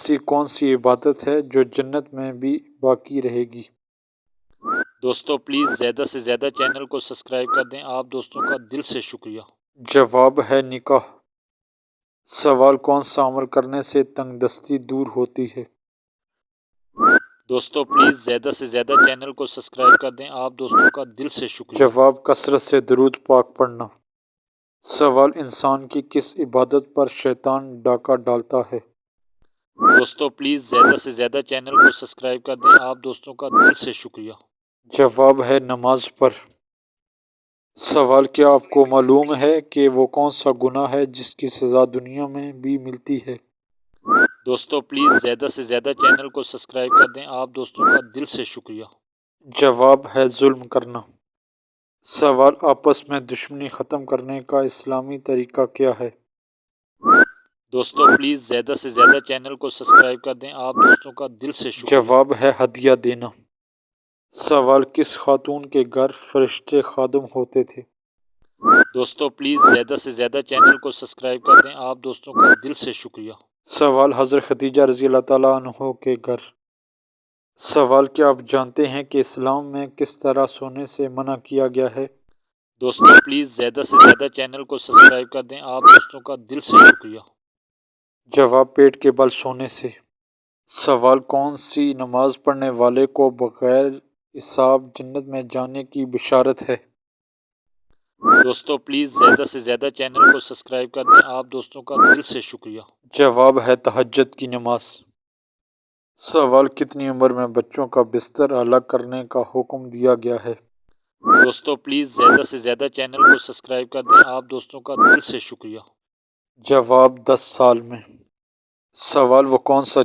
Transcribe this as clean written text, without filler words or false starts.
ایسی کون سی عبادت ہے جو جنت میں بھی باقی رہے گی؟ دوستو پلیز زیادہ سے زیادہ چینل کو سبسکرائب کر دیں، آپ دوستوں کا دل سے شکریہ۔ جواب ہے نکاح۔ سوال کون سا عمل کرنے سے تنگ دستی دور ہوتی ہے؟ دوستو پلیز زیادہ سے زیادہ چینل کو سبسکرائب کر دیں، آپ دوستوں کا دل سے شکریہ۔ جواب کثرت سے درود پاک پڑھنا۔ سوال انسان کی کس عبادت پر شیطان ڈاکہ ڈالتا ہے؟ دوستو پلیز زیادہ سے زیادہ چینل کو سبسکرائب کر دیں، آپ دوستوں کا دل سے شکریہ۔ جواب ہے نماز پر۔ سوال کیا آپ کو معلوم ہے کہ وہ کون سا گناہ ہے جس کی سزا دنیا میں بھی ملتی ہے؟ دوستو پلیز زیادہ سے زیادہ چینل کو سبسکرائب کر دیں، آپ دوستوں کا دل سے شکریہ۔ جواب ہے ظلم کرنا۔ سوال آپس میں دشمنی ختم کرنے کا اسلامی طریقہ کیا ہے؟ دوستو پلیز زیادہ سے زیادہ چینل کو سبسکرائب کر دیں، آپ دوستوں کا دل سے شکریہ۔ جواب ہے ہدیہ دینا۔ سوال کس خاتون کے گھر فرشتے خادم ہوتے تھے؟ دوستو پلیز زیادہ سے زیادہ چینل کو سبسکرائب کر دیں، آپ دوستوں کا دل سے شکریہ۔ سوال حضرت خدیجہ رضی اللہ تعالیٰ عنہ کے گھر۔ سوال کیا آپ جانتے ہیں کہ اسلام میں کس طرح سونے سے منع کیا گیا ہے؟ دوستو پلیز زیادہ سے زیادہ چینل کو سبسکرائب کر دیں، آپ دوستوں کا دل سے شکریہ۔ جواب پیٹ کے بل سونے سے۔ سوال کون سی نماز پڑھنے والے کو بغیر حساب جنت میں جانے کی بشارت ہے؟ دوستو پلیز زیادہ سے زیادہ چینل کو سبسکرائب کر دیں، آپ دوستوں کا دل سے شکریہ۔ جواب ہے تہجد کی نماز۔ سوال کتنی عمر میں بچوں کا بستر الگ کرنے کا حکم دیا گیا ہے؟ دوستو پلیز زیادہ سے زیادہ چینل کو سبسکرائب کر دیں، آپ دوستوں کا دل سے شکریہ۔ جواب 10 سال میں۔ سوال وہ کون سا